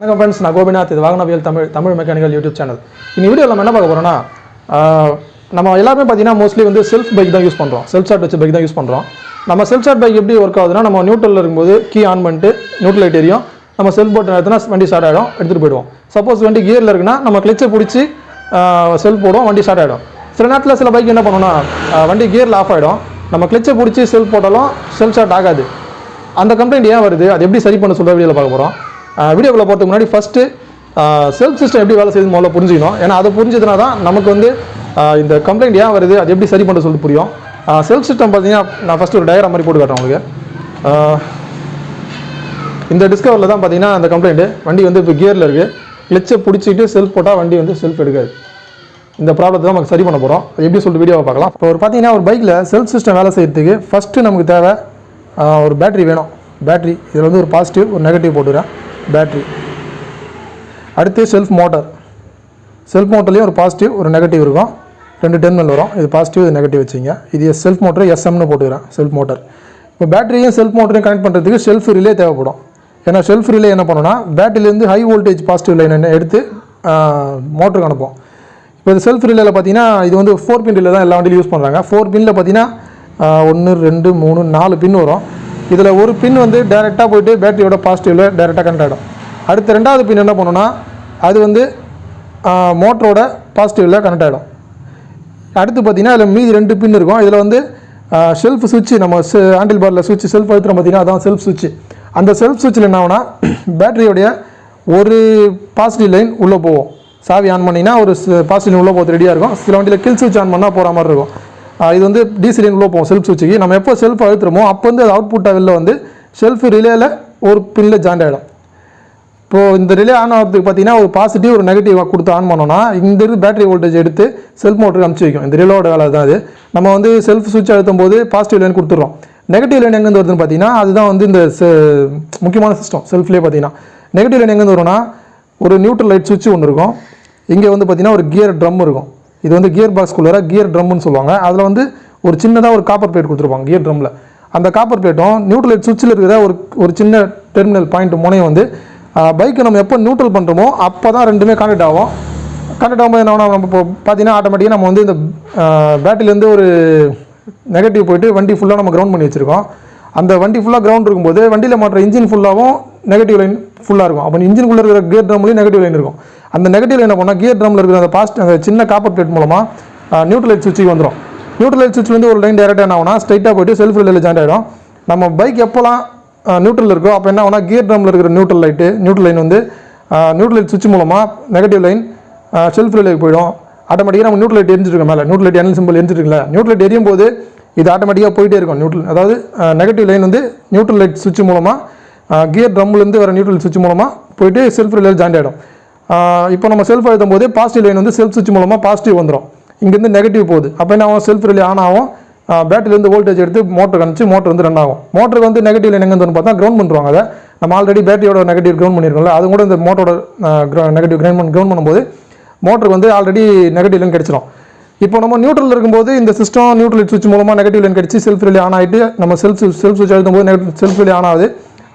வணக்கம் ஃப்ரெண்ட்ஸ், நான் கோபிநாத். இது வாகனவியல் தமிழ் மெக்கானிக்கல் யூடியூப் சேனல். இந்த வீடியோவில் நம்ம என்ன பார்க்க போகிறோம்னா, நம்ம எல்லாருமே பார்த்தீங்கன்னா மோஸ்ட்லி வந்து செல்ஃப் பைக் தான் யூஸ் பண்ணுறோம். செல்ஃப் ஸ்டார்ட் வச்சு பைக் தான் யூஸ் பண்ணுறோம். நம்ம செல்ஃப் ஸ்டார்ட் பைக் எப்படி ஒர்க் ஆகுதுன்னா, நம்ம நியூட்ரலில் இருக்கும்போது கீ ஆன் பண்ணிட்டு நியூட்ரல் லைட் எரியும். நம்ம செல்ஃப் போட்டு நேரத்துனா வண்டி ஸ்டார்ட் ஆகிடும், எடுத்துகிட்டு போயிடுவோம். சப்போஸ் வண்டி கியரில் இருக்குன்னா நம்ம கிளச்சை பிடிச்சி செல்ஃப் போடுவோம், வண்டி ஸ்டார்ட் ஆகிடும். சில நேரத்தில் சில பைக் என்ன பண்ணணும்னா, வண்டி கியரில் ஆஃப் ஆகிடும், நம்ம கிளச்சை பிடிச்சி செல்ஃப் போட்டாலும் செல்ஃப் ஸ்டார்ட் ஆகாது. அந்த கம்ப்ளைண்ட் ஏன் வருது, அது எப்படி சரி பண்ண சொல்கிற வீடியோவில் பார்க்க போகிறோம். வீடியோக்குள்ளே போகிறதுக்கு முன்னாடி ஃபஸ்ட்டு செல்ஃப் சிஸ்டம் எப்படி வேலை செய்யுது முதல்ல புரிஞ்சுக்கணும். ஏன்னா அதை புரிஞ்சதுனா தான் நமக்கு வந்து இந்த கம்ப்ளைண்ட் ஏன் வருது, அது எப்படி சரி பண்ண சொல்லிட்டு புரியும். செல்ஃப் சிஸ்டம் பார்த்தீங்கன்னா, நான் ஃபஸ்ட்டு ஒரு டயக்ராம் மாதிரி போட்டு காட்டுறேன் உங்களுக்கு. இந்த டிஸ்கவரில் தான் பார்த்தீங்கன்னா அந்த கம்ப்ளைண்ட்டு, வண்டி வந்து இப்போ கியரில் இருக்குது, கிளச்சை பிடிச்சிட்டு செல்ஃப் போட்டால் வண்டி வந்து செல்ஃப் எடுக்காது. இந்த ப்ராப்ளத்தை தான் நமக்கு சரி பண்ண போகிறோம். அது எப்படி சொல்லிட்டு வீடியோவை பார்க்கலாம். இப்போ ஒரு பார்த்தீங்கன்னா ஒரு பைக்கில் செல்ஃப் சிஸ்டம் வேலை செய்யறதுக்கு ஃபஸ்ட்டு நமக்கு தேவை ஒரு பேட்ரி வேணும். பேட்ரி இதில் வந்து ஒரு பாசிட்டிவ் ஒரு நெகட்டிவ் போட்டுக்கிறேன். பேட்ரி அடுத்து செல்ஃப் மோட்டர்லேயும் ஒரு பாசிட்டிவ் ஒரு நெகட்டிவ் இருக்கும், 2 டெர்மினல் வரும். இது பாசிட்டிவ் இது நெகட்டிவ் வச்சுங்க. இது செல்ஃப் மோட்டர் எஸ்எம்னு போட்டுக்கிறேன். Self motor. இப்போ பேட்டரியும் செல்ஃப் மோட்டரையும் கனெக்ட் பண்ணுறதுக்கு செல்ஃப் ரிலே தேவைப்படும். ஏன்னா செல்ஃப் ரிலே என்ன பண்ணோன்னா, பேட்டரியிலேருந்து ஹை வோல்டேஜ் பாசிட்டிவ் லைன் எடுத்து மோட்டருக்கு அனுப்போம். இப்போ இது செல்ஃப் ரிலேயில் பார்த்தீங்கன்னா, இது வந்து 4 பின் ரிலே தான் எல்லா வண்டியிலும் யூஸ் பண்ணுறாங்க. 4 பின்னில் பார்த்தீங்கன்னா 1 2 3 4 பின் வரும். இதில் ஒரு பின் வந்து டேரெக்டாக போய்ட்டு பேட்டரியோட பாசிட்டிவில் டேரெக்டாக கனெக்ட் ஆகிடும். அடுத்த 2வது பின் என்ன பண்ணணும்னா, அது வந்து மோட்டரோட பாசிட்டிவில் கனெக்ட் ஆகிடும். அடுத்து பார்த்திங்கன்னா அதில் மீதி 2 பின் இருக்கும். இதில் வந்து செல்ஃப் சுவிட்சு, நம்ம ஹேண்டில் பாரில் சுவிட்ச் செல்ஃப் அழுத்துறோம் பார்த்தீங்கன்னா, அதான் செல்ஃப் சுவிட்சு. அந்த செல்ஃப் சுவிட்சில் என்ன ஆகுனா, பேட்டரியோடைய ஒரு பாசிட்டிவ் லைன் உள்ளே போவோம். சாவி ஆன் பண்ணிங்கன்னா ஒரு பாசிட்டிவ் லைன் உள்ளே போகிறது ரெடியாக இருக்கும். சில வண்டியில் கில் சுவிட்ச் ஆன் பண்ணால் போகிற மாதிரி இருக்கும். இது வந்து டிசி லைன் உள்ளே போவோம் செல்ஃப் சுவிட்சுக்கு. நம்ம எப்போ செல்ஃப் அழுத்துறோமோ அப்போ வந்து அது அவுட்புட்டாக வெளில வந்து செல்ஃப் ரிலேயில் ஒரு பின்னில் ஜாயின் ஆகிடும். இப்போது இந்த ரிலே ஆன் ஆகிறதுக்கு பார்த்தீங்கன்னா ஒரு பாசிட்டிவ் ஒரு நெகட்டிவ் கொடுத்து ஆன் பண்ணோன்னா, இந்த இது பேட்டரி வோல்டேஜ் எடுத்து செல்ஃப் மோட்டருக்கு அனுப்பிச்சி வைக்கும். இந்த ரிலேவோட வேலை தான் அது. நம்ம வந்து செல்ஃப் சுவிட்ச் அழுத்தும் போது பாசிட்டிவ் லைன் கொடுத்துட்றோம். நெகட்டிவ் லைன் எங்கேருந்து வருதுன்னு பார்த்தீங்கன்னா, அதுதான் வந்து இந்த முக்கியமான சிஸ்டம் செல்ஃப்லேயே பார்த்தீங்கன்னா. நெகட்டிவ் லைன் எங்கேருந்து வரும்னா, ஒரு நியூட்ரல் லைட் சுவிட்ச் ஒன்று இருக்கும். இங்கே வந்து பார்த்தீங்கன்னா ஒரு கியர் ட்ரம் இருக்கும். இது வந்து கியர் பாக்ஸ்குள்ளே கியர் ட்ரம்னு சொல்லுவாங்க. அதில் வந்து ஒரு சின்னதாக ஒரு காப்பர் பிளேட் கொடுத்துருப்பாங்க கியர் ட்ரம்மில். அந்த காப்பர் பிளேட்டும் நியூட்ரல் லைட் சுவிட்சில் இருக்கிற ஒரு சின்ன டெர்மினல் பாயிண்ட் முனையும் வந்து பைக்கை நம்ம எப்போ நியூட்ரல் பண்ணுறோமோ அப்போ தான் ரெண்டுமே கனெக்ட் ஆகும். கனெக்ட் ஆகும்போது என்ன ஆகும், நம்ம இப்போ பார்த்தீங்கன்னா ஆட்டோமேட்டிக்காக நம்ம வந்து இந்த பேட்டரியிலேருந்து ஒரு நெகட்டிவ் போயிட்டு வண்டி ஃபுல்லாக நம்ம கிரவுண்ட் பண்ணி வச்சுருக்கோம். அந்த வண்டி ஃபுல்லாக கிரவுண்ட் இருக்கும்போது வண்டியில் மாற்ற இன்ஜின் ஃபுல்லாகவும் நெகட்டிவ் லைன் ஃபுல்லாக இருக்கும். அப்போ இன்ஜினுக்குள்ளே இருக்கிற கியர் ட்ரம்லேயும் நெகட்டிவ் லைன் இருக்கும். அந்த நெகட்டிவ் லைன் என்ன பண்ணால், கியர் ட்ரம்மில் இருக்கிற அந்த சின்ன காப்பர் பிளேட் மூலமாக நியூட்ரல் லைட் சுவிட்சுக்கு வந்துடும். நியூட்ரல் லைட் சுவிட்ச்லேருந்து ஒரு லைன் டேரெக்டாக என்ன ஆகுனா, ஸ்ட்ரைட்டாக போய்ட்டு செல்ஃப் ரிலேயில் ஜாயின் ஆகிடும். நம்ம பைக் எப்போலாம் நியூட்ரல் இருக்கோ அப்போ என்ன ஆகுனா, கியர் ட்ரம்மில் இருக்கிற நியூட்ரல் லைன் வந்து நியூட்ரல் லைட் சுவிட்ச் மூலமாக நெகட்டிவ் லைன் செல்ஃப் ரிலேக்கு போயிடும். ஆட்டோமேட்டிக்காக நம்ம நியூட்ரல் லைட் எரிஞ்சிருக்கோம். மேலே நியூட்ரல் லைட் எண்ணல் சிம்பிள் எரிஞ்சிருக்குல்ல, நியூட்ரல் லைட் எரியும் போது இது ஆட்டோமேட்டிக்காக போயிட்டே இருக்கும். அதாவது நெகட்டிவ் லைன் வந்து நியூட்ரல் லைட் சுவிட்ச் மூலமாக கியர் ட்ரம்லேருந்து வர நியூட்ரல் சுவிட்ச் மூலமாக போயிட்டு செல்ஃப் ரிலேயில் ஜாயின் ஆகிடும். இப்போ நம்ம செல்ஃப் அழுத்தும் போது பாசிட்டிவ் லைன் வந்து செல்ஃப் சுவிட்ச் மூலமாக பாசிட்டிவ் வந்துடும். இங்கேருந்து நெகட்டிவ் போகுது. அப்போ என்ன ஆகும், செல்ஃப் ரிலே ஆன் ஆகும். பேட்டரியிலேருந்து வோல்டேஜ் எடுத்து மோட்டர் அனுப்பிச்சு மோட்டர் வந்து ரன் ஆகும். மோட்டருக்கு வந்து நெகட்டிவ் லைன் எங்கே வந்து பார்த்தா கிரவுண்ட் பண்ணுவாங்க. அதை நம்ம ஆல்ரெடி பேட்டரியோட நெகட்டிவ் கிரவுண்ட் பண்ணியிருக்கோம்ல, அது கூட இந்த மோட்டரோட நெகட்டிவ் கிரவுண்ட் பண்ணும்போது மோட்டருக்கு வந்து ஆல்ரெடி நெகட்டிவ் லைன் கிடச்சிடும். இப்போ நம்ம நியூட்ரல் இருக்கும்போது இந்த சிஸ்டம் நியூட்ரல் லைட் சுவிட்ச் மூலமாக நெகட்டிவ் லைன் கிடச்சி செல்ஃப் ரிலே ஆன் ஆகிட்டு நம்ம செல்ஃப் சுவிட்ச் அழுத்தும் போது செல்ஃப் ரிலே ஆன் ஆகுது.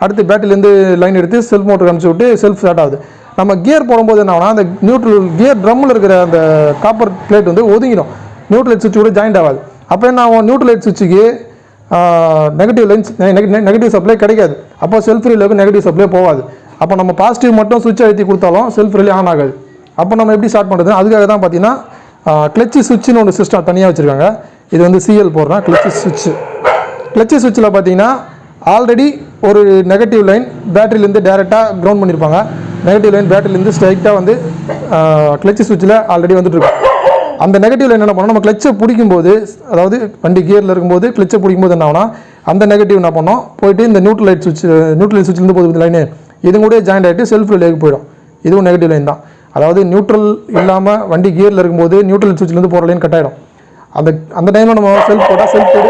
அடுத்து பேட்டரியிலேருந்து லைன் எடுத்து செல்ஃப் மோட்டருக்கு அனுப்பிச்சு விட்டு செல்ஃப் ஸ்டார்ட் ஆகுது. நம்ம கியர் போடும்போது என்ன ஆகுனா, அந்த நியூட்ரல் கியர் ட்ரம்மில் இருக்கிற அந்த காப்பர் பிளேட் வந்து ஒதுங்கிடும், நியூட்ரல் லைட் சுவிட்ச் கூட ஜாயிண்ட் ஆகாது. அப்போ என்ன ஆகும், நியூட்ரல் லைட் சுவிட்சுக்கு நெகட்டிவ் லைன்ஸ் நெகட்டிவ் சப்ளை கிடைக்காது. அப்போ செல்ஃப் ரிலேக்கு நெகட்டிவ் சப்ளை போகாது. அப்போ நம்ம பாசிட்டிவ் மட்டும் சுவிட்ச் அழுத்தி கொடுத்தாலும் செல்ஃப் ரிலே ஆன் ஆகாது. அப்போ நம்ம எப்படி ஸ்டார்ட் பண்ணுறது, அதுக்காக தான் பார்த்தீங்கன்னா கிளச்சி சுவிட்சுன்னு ஒன்று சிஸ்டம் தனியாக வச்சுருக்காங்க. இது வந்து சிஎல் போடுறேன். கிளச்சி சுவிட்சில் பார்த்தீங்கன்னா ஆல்ரெடி ஒரு நெகட்டிவ் லைன் பேட்டரியிலேருந்து டேரெக்டாக கிரவுண்ட் பண்ணியிருப்பாங்க. நெகட்டிவ் லைன் பேட்டரியிலேருந்து ஸ்ட்ரைட்டாக வந்து கிளச்சி சுவிட்சில் ஆல்ரெடி வந்துட்டுருக்கும். அந்த நெகட்டிவ் லைன் என்ன பண்ணோம், நம்ம கிளச்சை பிடிக்கும்போது, அதாவது வண்டி கியரில் இருக்கும்போது கிளச்சை பிடிக்கும்போது என்ன ஆகுனா, அந்த நெகட்டிவ் என்ன பண்ணோம் போயிட்டு இந்த நியூட்ரல் லைட் சுவிட்சிலேருந்து போகுது லைனு, இது கூட ஜாயிண்ட் ஆகிட்டு செல்ஃப் ரிலேக்கு போயிடும். இதுவும் நெகட்டிவ் லைன் தான். அதாவது நியூட்ரல் இல்லாமல் வண்டி கியரில் இருக்கும்போது நியூட்ரல் லைட் சுவிட்சிலேருந்து போகிற லைன் கட் ஆகிடும். அந்த டைமில் நம்ம செல்ஃப் போட்டால் செல்ஃப் போடு.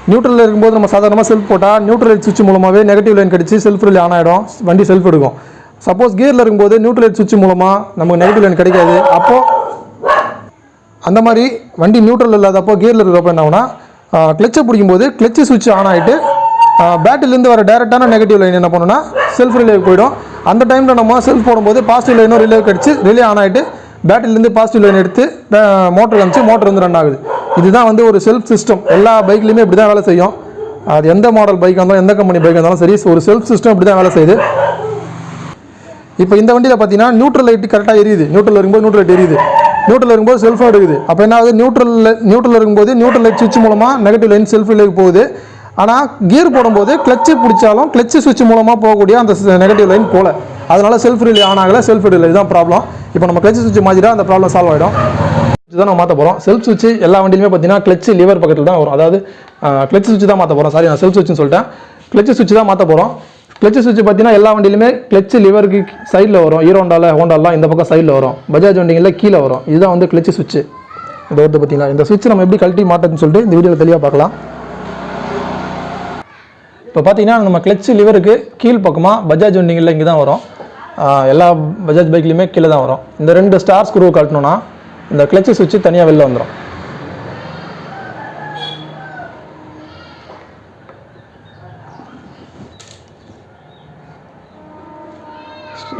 நியூட்ரலில் இருக்கும்போது நம்ம சாதாரணமாக செல்ஃப் போட்டால் நியூட்ரல் லைட் சுவிட்ச் மூலமாகவே நெகட்டிவ் லைன் கிடச்சி செல்ஃப் ரிலே ஆன் ஆகிடும், வண்டி செல்ஃப் எடுக்கும். சப்போஸ் கியரில் இருக்கும்போது நியூட்ரல் லைட் சுவிட்ச் மூலமாக நமக்கு நெகட்டிவ் லைன் கிடைக்காது. அப்போது அந்த மாதிரி வண்டி நியூட்ரல் இல்லாதப்போ கியரில் இருக்கிறப்போ என்ன ஆகுனா, கிளச்சை பிடிக்கும்போது கிளச்சு சுவிட்ச் ஆன் ஆகிட்டு பேட்டரியிலேருந்து வர டேரெக்டான நெகட்டிவ் லைன் என்ன பண்ணுன்னா செல்ஃப் ரிலேக்கு போயிடும். அந்த டைமில் நம்ம செல்ஃப் போடும்போது பாசிட்டிவ் லைனும் ரிலே கிடச்சி ரிலே ஆன் ஆகிட்டு பேட்டரியிலேருந்து பாசிட்டிவ் லைன் எடுத்து மோட்டர் வந்துச்சு, மோட்டர் வந்து ரன் ஆகுது. இதுதான் வந்து ஒரு செல்ஃப் சிஸ்டம். எல்லா பைக்லையுமே இப்படி தான் வேலை செய்யும். அது எந்த மாடல் பைக்காக இருந்தாலும் எந்த கம்பெனி பைக்காக இருந்தாலும் சரி, ஒரு செல்ஃப் சிஸ்டம் இப்படி தான் வேலை செய்யுது. இப்போ இந்த வண்டியில் பார்த்தீங்கன்னா நியூட்ரல் லைட் கரெக்டாக எரியுது. நியூட்ரல் இருக்கும்போது நியூட்ரல் லைட் எரியுது, நியூட்ரல் இருக்கும்போது செல்ஃபாக எடுக்குது. அப்போ என்ன ஆகுது, நியூட்ரல் இருக்கும்போது நியூட்ரல் லைட் சுவிட்ச் மூலமாக நெகட்டிவ் லைன் செல்ஃப் லைட் போகுது. ஆனால் கியர் போடும்போது கிளச்சு பிடிச்சாலும் கிளச்சு சுவிட்ச் மூலமாக போகக்கூடிய அந்த நெகட்டிவ் லைன் போல, அதனால செல்ஃப் ரிலே ஆன் ஆகலை, செல்ஃப் ரிலே தான் ப்ராப்ளம். இப்போ நம்ம கிளச்சு சுவிட்ச் மாற்றிட்டா அந்த ப்ராப்ளம் சால்வ் ஆகிடும். தான் நம்ம மாற்ற போகிறோம். செல்ஃப் சுவிட்ச் எல்லா வண்டியிலுமே பார்த்தீங்கன்னா கிளச்சு லிவர் பக்கத்தில் தான் வரும். அதாவது கிளச்சு சுவிட்ச் தான் மாற்ற போகிறோம். சாரி, நான் செல்ஃப் சுவிட்ச்னு சொல்லிட்டேன். கிளச்சு சுவிட்ச் தான் மாற்ற போகிறோம். கிளச்சு சுவிட்ச் பார்த்தீங்கன்னா எல்லா வண்டியிலுமே கிளச்சு லிவருக்கு சைடில் வரும். ஹோண்டாலாம் இந்த பக்கம் சைடில் வரும், பஜாஜ் வண்டிகளில் கீழே வரும். இதுதான் வந்து கிளச்சு சுவிட்ச். இந்த வருது பார்த்தீங்களா, இந்த சுவிட்ச் நம்ம எப்படி கழட்டி மாட்டதுன்னு சொல்லிட்டு இந்த வீடியோவில் தெளிவாக பார்க்கலாம். இப்போ பார்த்தீங்கன்னா நம்ம கிளச்சு லிவருக்கு கீழ் பக்கமாக பஜாஜ் வண்டிகளில் இங்கே தான் வரும். எல்லா பஜாஜ் பைக்லையுமே கீழே தான் வரும். இந்த 2 ஸ்டார் ஸ்க்ரூ கழட்டணும்னா இந்த கிளச்சு சுவிட்ச் தனியாக வெளில வந்துடும்.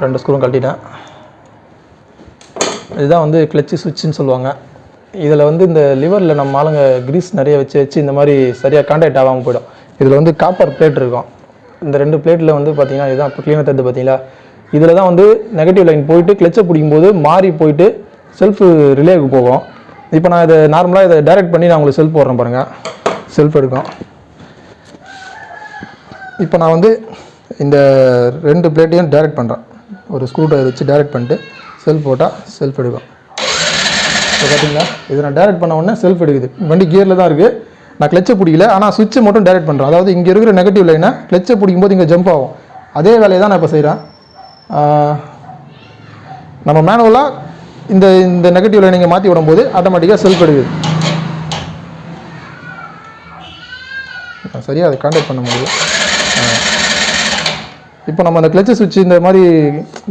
ரெண்டு ஸ்க்ரூவும் கழட்டிட்டேன். இதுதான் வந்து கிளச்சு சுவிட்சுன்னு சொல்லுவாங்க. இதில் வந்து இந்த லிவரில் நம்ம ஆளுங்க கிரீஸ் நிறைய வச்சு இந்த மாதிரி சரியாக கான்டாக்ட் ஆகாமல் போயிடும். இதில் வந்து காப்பர் பிளேட் இருக்கும். இந்த 2 பிளேட்டில் வந்து பார்த்தீங்கன்னா இதுதான் இப்போ க்ளீனாக தருது பார்த்தீங்களா. இதில் தான் வந்து நெகட்டிவ் லைன் போயிட்டு கிளச்சை பிடிக்கும்போது மாறி போயிட்டு செல்ஃப் ரிலேவுக்கு போகும். இப்போ நான் இதை நார்மலாக இதை டைரக்ட் பண்ணி நான் உங்களுக்கு செல்ஃப் போடுறேன் பாருங்கள். செல்ஃப் எடுக்கும். இப்போ நான் வந்து இந்த 2 பிளேட்டையும் டைரக்ட் பண்ணுறேன். ஒரு ஸ்க்ரூ ட்ரைவர் வச்சு டைரக்ட் பண்ணிட்டு செல்ஃப் போட்டால் செல்ஃப் எடுக்கும். இப்போ பார்த்தீங்களா, இதை நான் டைரக்ட் பண்ண உடனே செல்ஃப் எடுக்குது. வண்டி கியரில் தான் இருக்குது. நான் கிளச்சை பிடிக்கல, ஆனால் சுவிட்சை மட்டும் டைரக்ட் பண்ணுறேன். அதாவது இங்கே இருக்கிற நெகட்டிவ் லைனை கிளச்சை பிடிக்கும்போது இங்கே ஜம்ப் ஆகும். அதே வேலையை தான் நான் இப்போ செய்கிறேன். நம்ம மேனுவலாக இந்த நெகட்டிவ் லைனை இங்கே மாற்றி விடும்போது ஆட்டோமேட்டிக்காக செல்ஃப் எடுக்குது. சரியாக அதை கான்டாக்ட் பண்ண முடியும். இப்போ நம்ம அந்த கிளச்சு சுவிட்ச் இந்த மாதிரி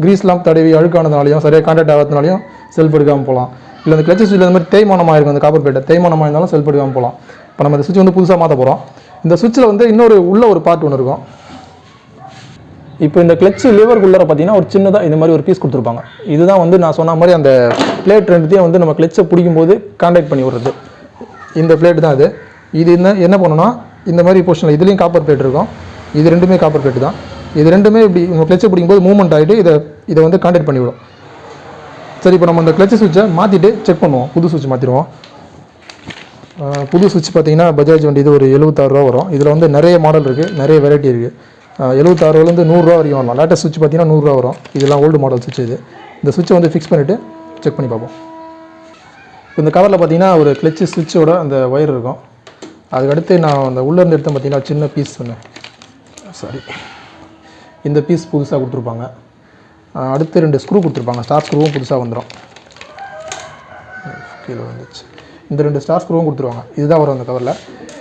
கிரீஸ்லாம் தடவி அழுக்கானதுனாலையும் சரியாக கான்டாக்ட் ஆகிறதுனாலையும் செல்ஃப் எடுக்காமல் போகலாம். இல்லை அந்த கிளச்சு சுவிட்சில் இந்த மாதிரி தேய்மானமாக இருக்கும், அந்த காப்பர் பிளேட்டை தேய்மானமாக இருந்தாலும் செல்ஃப் எடுக்காமல் போகலாம். இப்போ நம்ம இந்த சுவிட்ச் வந்து புதுசாக மாற்ற போகிறோம். இந்த சுவிட்சில் வந்து உள்ள ஒரு பார்ட் ஒன்று இருக்கும். இப்போ இந்த கிளச்சு லிவருக்குள்ளே பார்த்தீங்கன்னா ஒரு சின்னதாக இந்த மாதிரி ஒரு பீஸ் கொடுத்துருப்பாங்க. இதுதான் வந்து நான் சொன்ன மாதிரி அந்த பிளேட் ரெண்டுத்தையும் வந்து நம்ம கிளச்சை பிடிக்கும்போது கான்டாக்ட் பண்ணி விடுறது. இந்த பிளேட் தான் இது என்ன பண்ணணும்னா இந்த மாதிரி பொசிஷனில் இதுலேயும் காப்பர் பிளேட் இருக்கும். இது ரெண்டுமே காப்பர் பிளேட் தான். இது ரெண்டுமே இப்படி நம்ம கிளச்சை பிடிக்கும்போது மூவ்மெண்ட் ஆகிட்டு இதை வந்து கான்டாக்ட் பண்ணிவிடும். சரி, இப்போ நம்ம அந்த கிளச்சு சுவிட்சை மாற்றிட்டு செக் பண்ணுவோம். புது சுவிட்ச் மாற்றிடுவோம். புது சுவிட்ச் பார்த்தீங்கன்னா பஜாஜ் வண்டி இது ஒரு 76 ரூபா வரும். இதில் வந்து நிறைய மாடல் இருக்குது, நிறைய வெரைட்டி இருக்குது. 76 ரூபாலேருந்து 100 ரூபா வரைக்கும் வரலாம். லேட்டஸ்ட் சுவிட்ச் பார்த்தீங்கன்னா 100 ரூபா வரும். இதெல்லாம் ஓல்டு மாடல் சுவிட்ச். இந்த சுவிட்சை வந்து ஃபிக்ஸ் பண்ணிவிட்டு செக் பண்ணி பார்ப்போம். இந்த கவரில் பார்த்தீங்கன்னா ஒரு கிளச்சு சுவிட்சோட அந்த ஒயர் இருக்கும். அதுக்கடுத்து நான் அந்த உள்ளேருந்து எடுத்தேன் பார்த்தீங்கன்னா சின்ன பீஸ் சொன்னேன். சாரி, இந்த பீஸ் புதுசாக கொடுத்துருப்பாங்க. அடுத்து 2 ஸ்க்ரூ கொடுத்துருப்பாங்க. ஸ்டார் ஸ்க்ரூவும் புதுசாக வந்துடும். கீழே வந்துச்சு. இந்த 2 ஸ்டார் ஸ்க்ரூவும் கொடுத்துருவாங்க. இதுதான் வரும் அந்த கவரில்.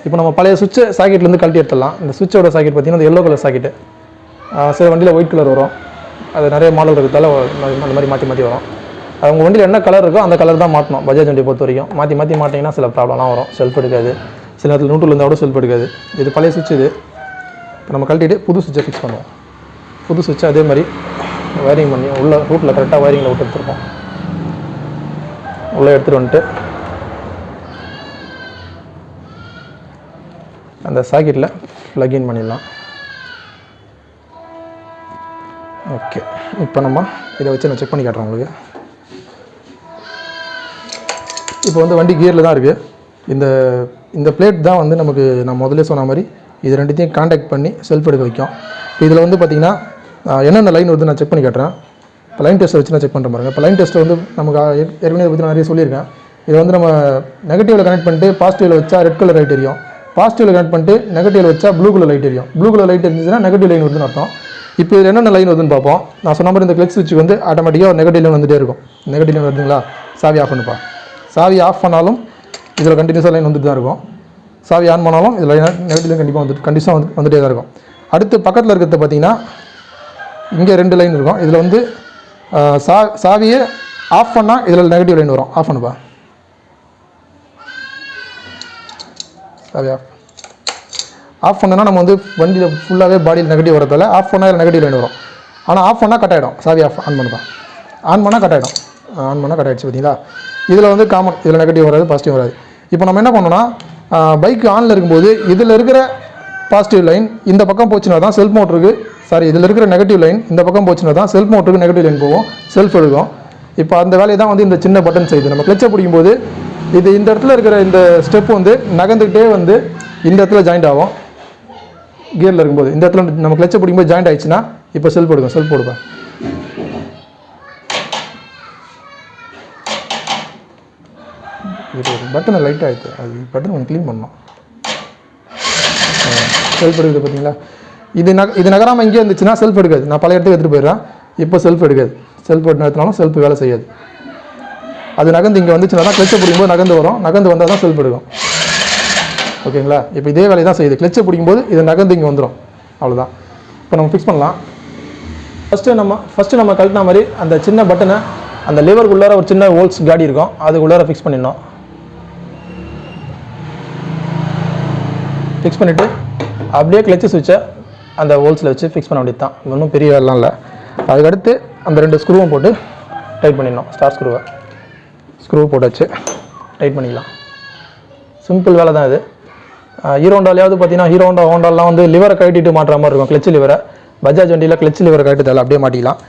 இப்போ நம்ம பழைய சுவிட்சை சாக்கெட்லேருந்து கழட்டி எடுத்துடலாம். இந்த சுவிட்சோட சாக்கெட் பார்த்தீங்கன்னா அந்த எல்லோ கலர் சாக்கெட்டு. சில வண்டியில் ஒயிட் கலர் வரும். அது நிறைய மாடல் இருக்கிறதால அந்த மாதிரி மாற்றி வரும். அது உங்கள் வண்டியில் என்ன கலர் இருக்கோ அந்த கலர் தான் மாட்டணும். பஜாஜ் வண்டியை பொறுத்த வரைக்கும் மாற்றி மாட்டிங்கன்னா சில ப்ராப்ளம்லாம் வரும். செல்ஃப் எடுக்காது. சில நேரத்தில் நியூட்ரல் இருந்தால் கூட செல்ஃப் எடுக்காது. இது பழைய சுவிட்ச். இப்போ நம்ம கழட்டிட்டு புது சுவிட்சை ஃபிக்ஸ் பண்ணுவோம். புது சுவிட்சை அதே மாதிரி வயரிங் பண்ணி உள்ள ரூட்டில் கரெக்டாக வயரிங்கில் விட்டு எடுத்துருப்போம். உள்ளே எடுத்துகிட்டு வந்துட்டு அந்த சாக்கெட்டில் ப்ளக்இன் பண்ணிடலாம். ஓகே, இப்போ நம்ம இதை வச்சு நான் செக் பண்ணி காட்டுறேன் உங்களுக்கு. இப்போ வந்து வண்டி கியரில் தான் இருக்குது. இந்த பிளேட் தான் வந்து நமக்கு நான் முதல்ல சொன்ன மாதிரி இது ரெண்டுத்தையும் கான்டாக்ட் பண்ணி செல்ஃப் எடுக்க வைக்கும். இதில் வந்து பார்த்திங்கன்னா என்னென்ன லைன் வந்து நான் செக் பண்ணி காட்டுறேன். இப்போ லைன் டெஸ்ட்டை வச்சு நான் செக் பண்ணுறேன் பாருங்கள். இப்போ லைன் டெஸ்ட்டை வந்து நமக்கு ஏற்கனவே பற்றி நான் நிறைய சொல்லியிருக்கேன். இதை வந்து நம்ம நெகட்டிவில் கனெக்ட் பண்ணிட்டு பாசிட்டிவில் வச்சா ரெட் கலர் லைட் எரியும். பாசிட்டிவில் கனெக்ட் பண்ணிட்டு நெகட்டிவில் வச்சா ப்ளூ கலர் லைட் எரியும். ப்ளூ கலர் லைட் இருந்துச்சுன்னா நெகட்டிவ் லைன் வருதுன்னு அர்த்தம். இப்போ இதில் என்னென்ன லைன் வருதுன்னு பார்ப்போம். நான் சொன்ன மாதிரி இந்த கிளச் சுவிட்சுக்கு வந்து ஆட்டோமேட்டிக்காக ஒரு நெகட்டிவ் லைன் வந்துகிட்டே இருக்கும். நெகட்டிவ் லைன் வருதுங்களா, சாவி ஆஃப் பண்ணுப்பா. சாவி ஆஃப் பண்ணாலும் இதில் கண்டினியூஸாக லைன் வந்துட்டு தான் இருக்கும். சாவி ஆன் பண்ணாலும் இதில் நெகட்டிவ் லைன் கண்டிப்பாக வந்துகிட்டே தான் இருக்கும். அடுத்து பக்கத்தில் இருக்கிறத பார்த்தீங்கன்னா இங்கே 2 லைன் இருக்கும். இதில் வந்து சாவியை ஆஃப் பண்ணால் இதில் நெகட்டிவ் லைன் வரும். ஆஃப் பண்ணுப்பா. சாவி ஆஃப் பண்ணோன்னா நம்ம வந்து வண்டியில் ஃபுல்லாகவே பாடியில் நெகட்டிவ் வரதால ஆஃப் பண்ணால் இதில் நெகட்டிவ் லைன் வரும். ஆனால் ஆஃப் பண்ணால் கட் ஆகிடும். சாவி ஆன் பண்ணுப்பேன். ஆன் பண்ணால் கட் ஆகிடும். ஆன் பண்ணால் கட் ஆகிடுச்சு பார்த்தீங்களா. இதில் வந்து காமன், இதில் நெகட்டிவ் வராது, பாசிட்டிவ் வராது. இப்போ நம்ம என்ன பண்ணோம்னா பைக் ஆனில் இருக்கும்போது இதில் இருக்கிற பாசிட்டிவ் லைன் இந்த பக்கம் போச்சுன்னா தான் செல்ஃப் மோட்டருக்கு, சாரி இதில் இருக்கிற நெகட்டிவ் லைன் இந்த பக்கம் போச்சுன்னா தான் செல்ஃப் மோட்டருக்கு நெகட்டிவ் லைன் போகும், செல்ஃப் எடுக்கும். இப்போ அந்த வேலையை தான் வந்து இந்த சின்ன பட்டன் செய்யுது. நம்ம கிளச்சை பிடிக்கும்போது இது இந்த இடத்துல இருக்கிற இந்த ஸ்டெப் வந்து நகர்ந்துக்கிட்டே வந்து இந்த இடத்துல ஜாயிண்ட் ஆகும். கியரில் இருக்கும்போது இந்த இடத்துல நம்ம கிளச்சை பிடிக்கும்போது ஜாயிண்ட் ஆயிடுச்சுன்னா இப்போ செல்ஃப் எடுக்கும். செல்ஃப் கொடுப்பேன். பட்டனை லைட் ஆகிடுது, அது பட்டன் கொஞ்சம் க்ளீன் பண்ணணும். செல்ஃப் எடுக்குது பார்த்தீங்களா. இது நகராமல் இங்கே இருந்துச்சுன்னா செல்ஃப் எடுக்காது. நான் பழைய இடத்துக்கு எடுத்துகிட்டு போயிடுறேன். இப்போ செல்ஃப் எடுக்காது. செல்ஃப் எடுத்துனாலும் செல்ஃப் வேலை செய்யாது. அது நகர்ந்து இங்கே வந்துச்சுன்னா தான் கிளச்சை பிடிக்கும்போது நகர்ந்து வரும். நகர்ந்து வந்தால் தான் செல்ஃப் எடுக்கும். ஓகேங்களா. இப்போ இதே வேலையை தான் செய்யுது. கிளச்சை பிடிக்கும்போது இது நகர்ந்து இங்கே வந்துடும். அவ்வளோதான். இப்போ நம்ம ஃபிக்ஸ் பண்ணலாம். ஃபஸ்ட்டு நம்ம கழட்டின மாதிரி அந்த சின்ன பட்டனை அந்த லிவருக்குள்ளார ஒரு சின்ன ஹோல்ஸ் காடி இருக்கும், அதுக்குள்ளார ஃபிக்ஸ் பண்ணிடணும். ஃபிக்ஸ் பண்ணிவிட்டு அப்படியே கிளச்சு சுவிட்சை அந்த ஹோல்ஸில் வச்சு ஃபிக்ஸ் பண்ண வேண்டியது தான். ஒன்றும் பெரிய வேலைலாம் இல்லை. அதுக்கடுத்து அந்த 2 ஸ்க்ரூவும் போட்டு டைட் பண்ணிடணும். ஸ்டார் ஸ்க்ரூவை போட்டு வச்சு டைட் பண்ணிக்கலாம். சிம்பிள் வேலை தான் இது. ஹீரோ ஹோண்டாலையாவது பார்த்தீங்கன்னா ஹோண்டாலாம் வந்து லிவரை கழட்டிட்டு மாட்டுற மாதிரி இருக்கும், கிளச்சு லிவரை. பஜாஜ் வண்டியில் கிளச்சு லிவரை கழட்டு தேவை, அப்படியே மாட்டிக்கலாம்.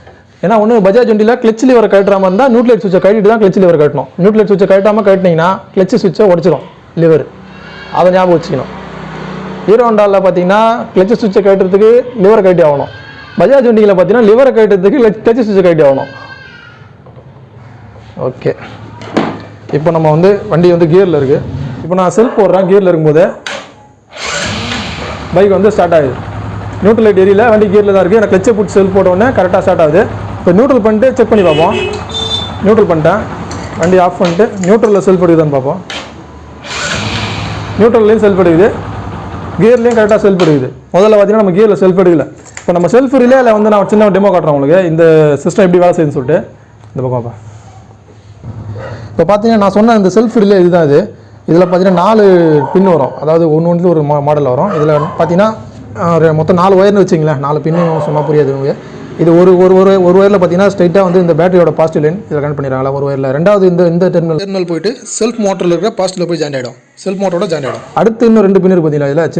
ஏன்னா ஒன்று பஜாஜ் வண்டியில் கிளச்சு லிவரை கழட்டுற மாதிரி இருந்தால் நியூட்ரல் சுவிட்சை கழட்டிட்டு தான் கிளச்சு லிவர் கட்டணும். நியூட்ரல் சுவிட்சை கழட்டாமல் கட்டினீங்கன்னா கிளச்சு சுவிட்சை உடச்சிடும் லிவர். அதை ஞாபகம் வச்சுக்கணும். ஹீரோ ஹோண்டாவில் பார்த்தீங்கன்னா கிளச்சு சுவிட்சை கட்டுறதுக்கு லிவரை கட்டி ஆகணும். பஜாஜ் வண்டிகளை பார்த்தீங்கன்னா லிவரை கட்டுறதுக்கு கிளச்சு சுவிட்சை கட்டி ஆகணும். ஓகே. இப்போ நம்ம வந்து வண்டி வந்து கியரில் இருக்குது. இப்போ நான் செல்ஃப் போடுறேன். கியரில் இருக்கும்போது பைக் வந்து ஸ்டார்ட் ஆகுது. நியூட்ரல் லைட் எரியல, வண்டி கியரில் தான் இருக்குது. எனக்கு கிளச்சை பிடிச்சி செல்ஃப் போட்ட உடனே கரெக்டாக ஸ்டார்ட் ஆகுது. இப்போ நியூட்ரல் பண்ணிட்டு செக் பண்ணி பார்ப்போம். நியூட்ரல் பண்ணிட்டேன். வண்டி ஆஃப் பண்ணிட்டு நியூட்ரலில் செல்ஃப் எடுக்குதான்னு பார்ப்போம். நியூட்ரல்லையும் செல்ஃப் எடுக்குது, கியர்லேயும் கரெக்டாக செல்ஃப் எடுக்குது. முதல்ல பார்த்தீங்கன்னா நம்ம கியரில் செல்ஃப் எடுக்கல. இப்போ நம்ம செல்ஃப் ரிலேயில் வந்து நான் சின்ன டெமோ காட்டுறேன் உங்களுக்கு, இந்த சிஸ்டம் எப்படி வேலை செய்யுதுன்னு சொல்லிட்டு. இந்த பக்கம் பார்ப்பேன். இப்போ பார்த்தீங்கன்னா நான் சொன்ன இந்த செல்ஃப் ரிலே இதுதான். இதில் பார்த்தீங்கன்னா 4 பின் வரும். அதாவது ஒன்று ஒரு மாடல் வரும். இதில் பார்த்தீங்கன்னா மொத்தம் 4 ஒயர்னு வச்சிங்களேன். 4 பின்னு சொன்னால் புரியாது உங்களுக்கு. இது ஒரு ஒயரில் பார்த்தீங்கன்னா ஸ்ட்ரைட்டாக வந்து இந்த பேட்டரியோட பாசிட்டிவ் லைன் இதில் கனெக்ட் பண்ணிடுறாங்களா ஒரு ஒயரில். ரெண்டாவது இந்த டெர்மினல் போயிட்டு செல்ஃப் மோட்டரில் இருக்கிற பாசிட்டிவில் போய் ஜாயின் ஆகிடும். செல்ஃப் மோட்டரோட ஜாயின் ஆகிடும். அடுத்து இன்னும் 2 பின்னு பார்த்தீங்களா, இதில்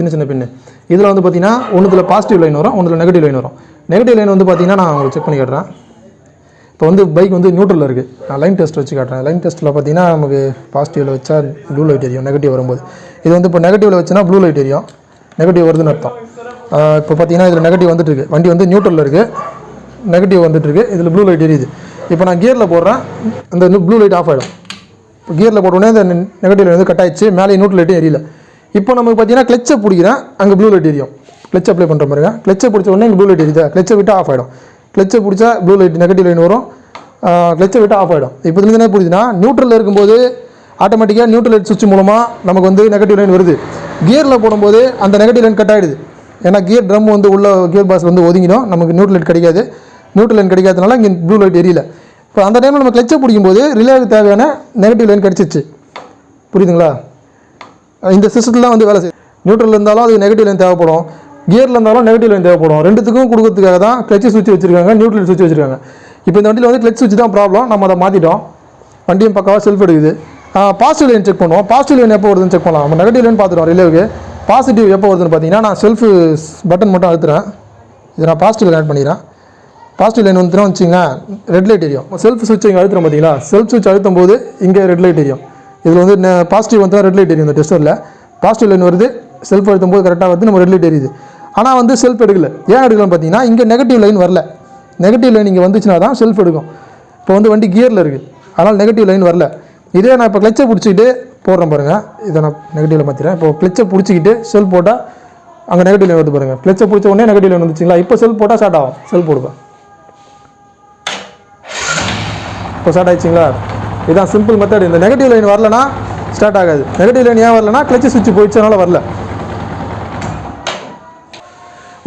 சின்ன பின்னு. இதில் வந்து பார்த்தீங்கன்னா ஒன்றுல பாசிட்டிவ் லைன் வரும், ஒன்றில் நெகட்டிவ் லைன் வரும். நெகட்டிவ் லைன் வந்து பார்த்தீங்கன்னா நான் உங்களுக்கு செக் பண்ணி காட்டுறேன். இப்போ வந்து பைக் வந்து நியூட்ரலில் இருக்குது. நான் லைன் டெஸ்ட் வச்சு காட்டுறேன். லைன் டெஸ்ட்டில் பார்த்தீங்கன்னா நமக்கு பாசிட்டிவில் வச்சா ப்ளூ லைட் எரியும், நெகட்டிவ் வரும்போது. இது வந்து இப்போ நெகட்டிவில் வச்சுன்னா ப்ளூ லைட் எரியும், நெகட்டிவ் வருதுன்னு அர்த்தம். இப்போ பார்த்தீங்கன்னா இதில் நெகட்டிவ் வந்துட்டு இருக்குது. வண்டி வந்து நியூட்ரலில் இருக்குது, நெகட்டிவ் வந்துட்டுருக்கு. இதில் ப்ளூ லைட் எரியுது. இப்போ நான் கியரில் போடுறேன், அந்த ப்ளூ லைட் ஆஃப் ஆகிடும். இப்போ கியரில் போட்டோடனே இந்த நெகட்டிவ் லைட் வந்து கட் ஆயிடுச்சு, மேலே நியூட்ரல் லைட்டும் எரியல. இப்போ நமக்கு பார்த்தீங்கன்னா கிளச்சை பிடிக்கிறேன், அங்கே ப்ளூ லைட் எரியும். கிளச் அப்ளை பண்ணுற மாதிரிங்க. கிளச்சை பிடிச்ச உடனே இங்கே ப்ளூ லைட் எரியுது, கிளச்சை விட்டு ஆஃப் ஆகிடும். கிளச்சை பிடிச்சா ப்ளூ லைட் நெகட்டிவ் லைன் வரும், கிளச்சை விட்டு ஆஃப் ஆகிடும். இப்போ இதுலேருந்து என்ன புரியுதுன்னா, நியூட்ரலில் இருக்கும்போது ஆட்டோமேட்டிக்காக நியூட்ரல் லைட் சுவிட்ச் மூலமாக நமக்கு வந்து நெகட்டிவ் லைன் வருது. கியரில் போடும்போது அந்த நெகட்டிவ் லைன் கட் ஆகிடுது. ஏன்னா கியர் ட்ரம் வந்து உள்ள கியர் பாஸ் வந்து ஒதுங்கிடும், நமக்கு நியூட்ரல் லைட் கிடைக்காது. நியூட்ரல் லைன் கிடைக்காதனால இங்கே ப்ளூ லைட் எரியல. இப்போ அந்த டைமில் நம்ம கிளச்சை பிடிக்கும்போது ரிலேவுக்கு தேவையான நெகட்டிவ் லைன் கிடச்சிச்சு. புரியுதுங்களா? இந்த சிஸ்டத்தில் தான் வந்து வேலை செய்யும். நியூட்ரல் இருந்தாலும் அது நெகட்டிவ் லைன் தேவைப்படும், கியரில் இருந்தாலும் நெகட்டிவ் லைன் தேவைப்படும். ரெண்டுத்துக்கும் கொடுக்கறதுக்காக தான் கிளச் சுவிட்ச் வச்சுருக்காங்க, நியூட்ரல் சுவிட்ச் வச்சுருக்காங்க. இப்போ இந்த வண்டியில் வந்து கிளச் சுவிட்ச் தான் ப்ராப்ளம். நம்ம அதை மாற்றிட்டோம். வண்டியும் பக்காவாக செல்ஃப் எடுக்குது. பாசிட்டிவ் லைன் செக் பண்ணுவோம். பாசிட்டிவ் லைன் எப்போ வருதுன்னு செக் பண்ணலாம். நம்ம நெகட்டிவ் லைன் பார்த்துட்டோம் ரிலேவுக்கு. பாசிட்டிவ் எப்போ வருதுன்னு பார்த்தீங்கன்னா, நான் செல்ஃப் பட்டன் மட்டும் அழுத்துறேன். இதை நான் பாசிட்டிவ் ஆட் பண்ணிக்கிறேன். பாசிட்டிவ் லைன் வந்துடும் வச்சிங்களேன், ரெட் லைட் எரியும். செல்ஃப் சுவிட்ச் இங்கே அழுத்துறோம் பார்த்தீங்களா, செல்ஃப் சுவிட்ச் அழுத்தும் போது இங்கே ரெட் லைட் எரியும். இதில் வந்து பாசிட்டிவ் வந்து ரெட் லைட் எரியும். இந்த டெஸ்டரில் பாசிட்டிவ் லைன் வருது, செல்ஃப் அழுத்தும் போது கரெக்டாக வருது, நம்ம ரெட் லைட் எரியுது. ஆனால் வந்து செல்ஃப் எடுக்கல. ஏன் எடுக்கலன்னு பார்த்தீங்கன்னா, இங்கே நெகட்டிவ் லைன் வரல. நெகட்டிவ் லைன் இங்கே வந்துச்சுன்னா தான் செல்ஃப் எடுக்கும். இப்போ வந்து வண்டி கியரில் இருக்குது, அதனால் நெகட்டிவ் லைன் வரல. இதே நான் இப்போ கிளச்சை பிடிச்சிக்கிட்டு போடுறேன் பாருங்கள். இதை நான் நெகட்டிவில் மாற்றிடுறேன். இப்போ கிளச்சை பிடிச்சிக்கிட்டு செல்ஃப் போட்டால் அங்கே நெகட்டிவ் லைன் வருது பாருங்கள். கிளச்சை பிடிச்ச உடனே நெகட்டிவ் லைன் வந்துச்சுங்களா. இப்போ செல்ஃப் போட்டால் ஸ்டார்ட் ஆகும். செல்ஃப் போடுவேன். இப்போ ஸ்டார்ட் ஆகிடுச்சிங்களா. இதுதான் சிம்பிள் மெத்தட். இந்த நெகட்டிவ் லைன் வரலனா ஸ்டார்ட் ஆகாது. நெகட்டிவ் லைன் ஏன் வரலனா, கிளச்சு சுவிட்ச் போயிடுச்சனால வரல.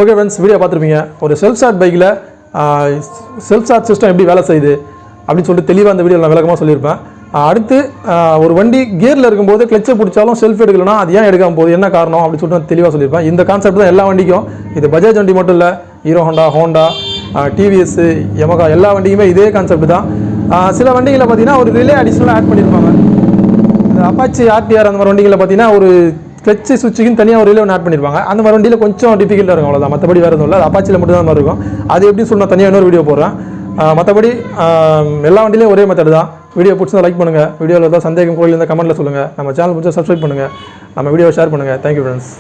ஓகே ஃப்ரெண்ட்ஸ், வீடியோ பார்த்துருப்பீங்க. ஒரு செல்ஃப் ஸ்டார்ட் பைக்கில் செல்ஃப் ஸ்டார்ட் சிஸ்டம் எப்படி வேலை செய்யுது அப்படின்னு சொல்லிட்டு தெளிவாக அந்த வீடியோவில் நான் விளக்கமாக சொல்லியிருப்பேன். அடுத்து ஒரு வண்டி கியரில் இருக்கும்போது கிளச்சை பிடிச்சாலும் செல்ஃப் எடுக்கலனா அது ஏன் எடுக்காமல் போகுது, என்ன காரணம் அப்படின்னு சொல்லிட்டு நான் தெளிவாக சொல்லியிருப்பேன். இந்த கான்செப்ட் தான் எல்லா வண்டிக்கும். இது பஜாஜ் வண்டி மட்டும் இல்லை, ஹீரோ ஹோண்டா, டிவிஎஸ், யமகா எல்லா வண்டியுமே இதே கான்செப்ட் தான். சில வண்டிகளில் பார்த்தீங்கன்னா ஒரு ரிலே அடிஷ்னலாக ஆட் பண்ணியிருப்பாங்க. அப்பாச்சி ஆர்டிஆர் அந்த மாதிரி வண்டிகளில் பார்த்தீங்கன்னா ஒரு கிளச்சு சுவிட்சுக்குன்னு தனியாக ஒரு ரிலே ஒன்று ஆட் பண்ணியிருப்பாங்க. அந்த மாதிரி வண்டியில் கொஞ்சம் டிஃபிகல்ட்டாக இருக்கும், அவ்வளோதான். மற்றபடி வேறு எதுவும் இல்லை. அது அப்பாச்சியில் மட்டும் தான் மாதிரி இருக்கும். அது எப்படி சொல்லணும் தனியாக இன்னொரு வீடியோ போடுறேன். மற்றபடி எல்லா வண்டியிலையும் ஒரே மெத்தட் தான். வீடியோ பிடிச்சா லைக் பண்ணுங்கள். வீடியோவில் ஏதாவது சந்தேகம் கோயில் இருந்தால் கமெண்ட்டில் சொல்லுங்கள். நம்ம சேனல் பிடிச்சா சப்ஸ்கிரைப் பண்ணுங்கள். நம்ம வீடியோவை ஷேர் பண்ணுங்கள். Thank you friends.